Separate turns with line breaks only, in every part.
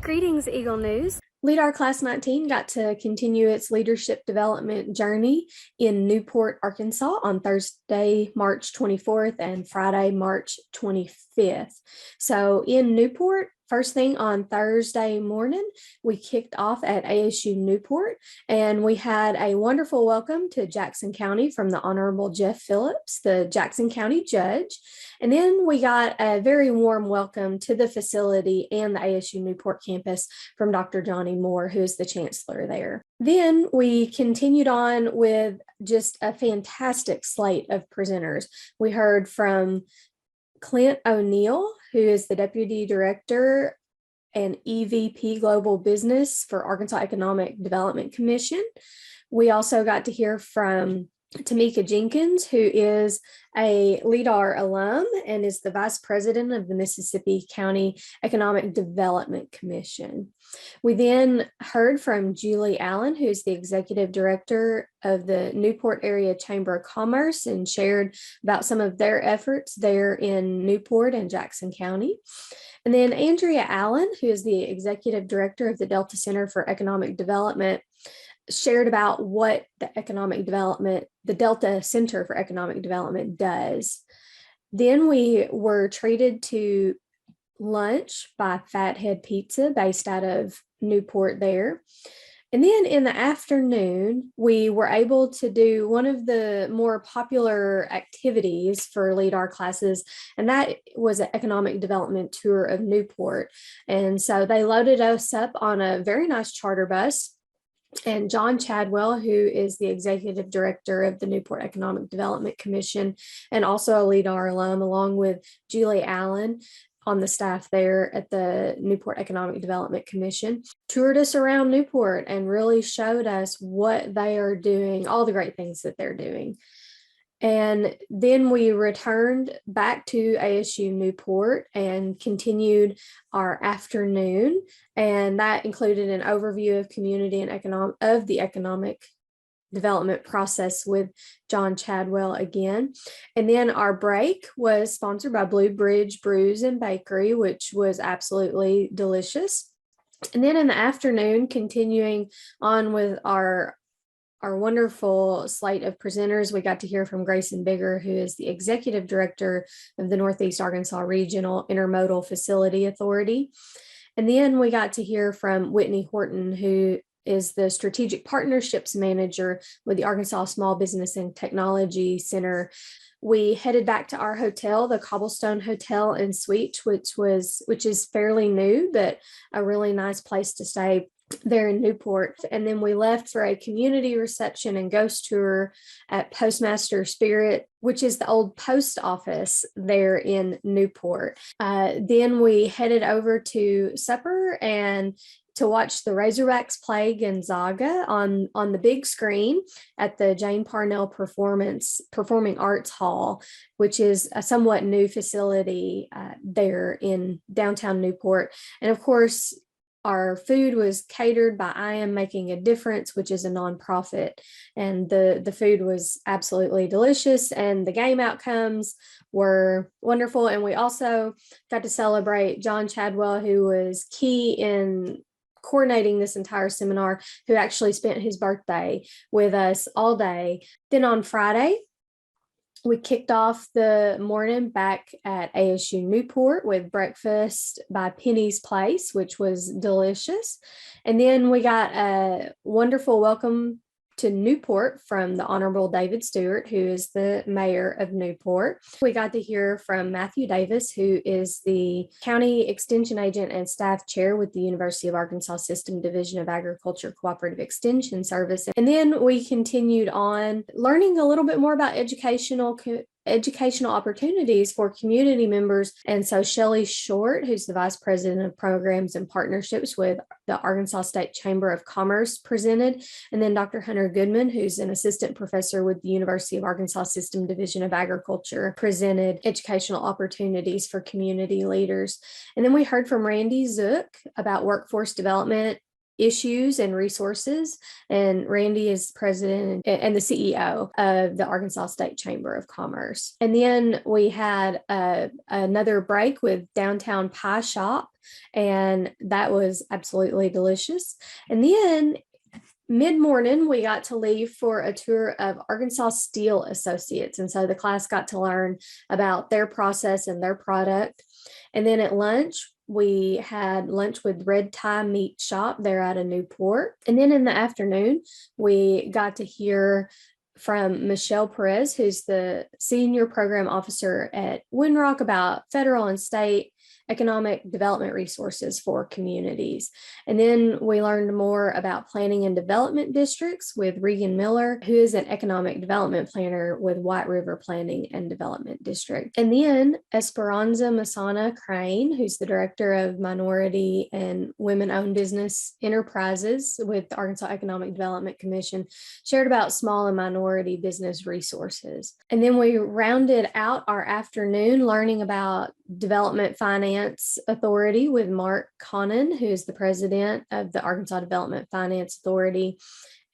Greetings, Eagle News. LEADAR Class 19 got to continue its leadership development journey in Newport, Arkansas on Thursday, March 24th and Friday, March 25th. So in Newport, first thing on Thursday morning, we kicked off at ASU Newport, and we had a wonderful welcome to Jackson County from the Honorable Jeff Phillips, the Jackson County Judge. And then we got a very warm welcome to the facility and the ASU Newport campus from Dr. Johnny Moore, who is the chancellor there. Then we continued on with just a fantastic slate of presenters. We heard from Clint O'Neill, who is the Deputy Director and EVP Global Business for Arkansas Economic Development Commission. We also got to hear from Tamika Jenkins, who is a LEADAR alum and is the Vice President of the Mississippi County Economic Development Commission. We then heard from Julie Allen, who is the Executive Director of the Newport Area Chamber of Commerce, and shared about some of their efforts there in Newport and Jackson County. And then Andrea Allen, who is the Executive Director of the Delta Center for Economic Development, shared about what the Delta Center for Economic Development does. Then we were treated to lunch by Fathead Pizza based out of Newport there. And then in the afternoon, we were able to do one of the more popular activities for LEADAR classes, and that was an economic development tour of Newport. And so they loaded us up on a very nice charter bus. And John Chadwell, who is the Executive Director of the Newport Economic Development Commission and also a LEADAR alum, along with Julie Allen on the staff there at the Newport Economic Development Commission, toured us around Newport and really showed us what they are doing, all the great things that they're doing. And then we returned back to ASU Newport and continued our afternoon. And that included an overview of community and economic development process with John Chadwell again. And then our break was sponsored by Blue Bridge Brews and Bakery, which was absolutely delicious. And then in the afternoon, continuing on with our wonderful slate of presenters, we got to hear from Grayson Bigger, who is the Executive Director of the Northeast Arkansas Regional Intermodal Facility Authority. And then we got to hear from Whitney Horton, who is the Strategic Partnerships Manager with the Arkansas Small Business and Technology Center. We headed back to our hotel, the Cobblestone Hotel and Suite, which is fairly new, but a really nice place to stay there in Newport. And then we left for a community reception and ghost tour at Postmaster Spirit, which is the old post office there in Newport. Then we headed over to supper and to watch the Razorbacks play Gonzaga on the big screen at the Jane Parnell Performing Arts Hall, which is a somewhat new facility there in downtown Newport. And of course, our food was catered by I Am Making a Difference, which is a nonprofit, and the food was absolutely delicious, and the game outcomes were wonderful. And we also got to celebrate John Chadwell, who was key in coordinating this entire seminar, who actually spent his birthday with us all day. Then on Friday, we kicked off the morning back at ASU Newport with breakfast by Penny's Place, which was delicious. And then we got a wonderful welcome to Newport from the Honorable David Stewart, who is the mayor of Newport. We got to hear from Matthew Davis, who is the county extension agent and staff chair with the University of Arkansas System Division of Agriculture Cooperative Extension Service. And then we continued on learning a little bit more about educational opportunities for community members. And so Shelley Short, who's the Vice President of Programs and Partnerships with the Arkansas State Chamber of Commerce, presented. And then Dr. Hunter Goodman, who's an assistant professor with the University of Arkansas System Division of Agriculture, presented educational opportunities for community leaders. And then we heard from Randy Zook about workforce development issues and resources. And Randy is president and the CEO of the Arkansas State Chamber of Commerce. And then we had another break with Downtown Pie Shop, and that was absolutely delicious. And then mid-morning, we got to leave for a tour of Arkansas Steel Associates. And so the class got to learn about their process and their product. And then at lunch, we had lunch with Red Tie Meat Shop there out of Newport. And then in the afternoon, we got to hear from Michelle Perez, who's the Senior Program Officer at Winrock, about federal and state economic development resources for communities. And then we learned more about planning and development districts with Regan Miller, who is an economic development planner with White River Planning and Development District. And then Esperanza Masana Crane, who's the Director of Minority and Women-Owned Business Enterprises with the Arkansas Economic Development Commission, shared about small and minority business resources. And then we rounded out our afternoon learning about Development Finance Authority with Mark Conan, who is the president of the Arkansas Development Finance Authority.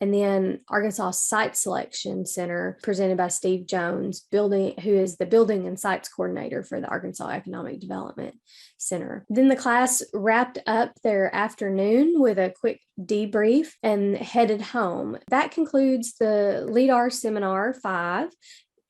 And then Arkansas Site Selection Center, presented by Steve Jones, who is the Building and Sites Coordinator for the Arkansas Economic Development Center. Then the class wrapped up their afternoon with a quick debrief and headed home. That concludes the LEADAR Seminar 5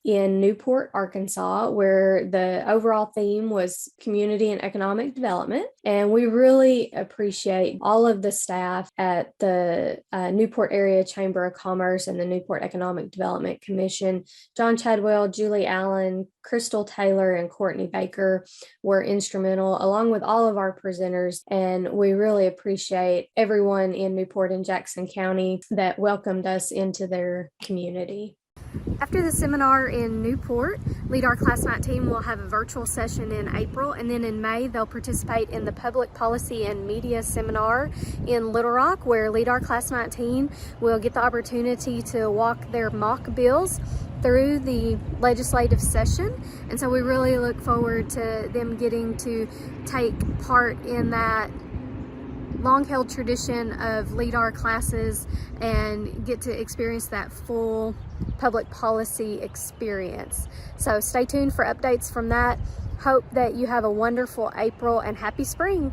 in Newport, Arkansas, where the overall theme was community and economic development. And we really appreciate all of the staff at the Newport Area Chamber of Commerce and the Newport Economic Development Commission. John Chadwell, Julie Allen, Crystal Taylor, and Courtney Baker were instrumental, along with all of our presenters. And we really appreciate everyone in Newport and Jackson County that welcomed us into their community. After the seminar in Newport, LEADAR Class 19 will have a virtual session in April, and then in May they'll participate in the Public Policy and Media Seminar in Little Rock, where LEADAR Class 19 will get the opportunity to walk their mock bills through the legislative session. And so we really look forward to them getting to take part in that long-held tradition of LEADAR classes and get to experience that full public policy experience. So stay tuned for updates from that. Hope that you have a wonderful April and happy spring.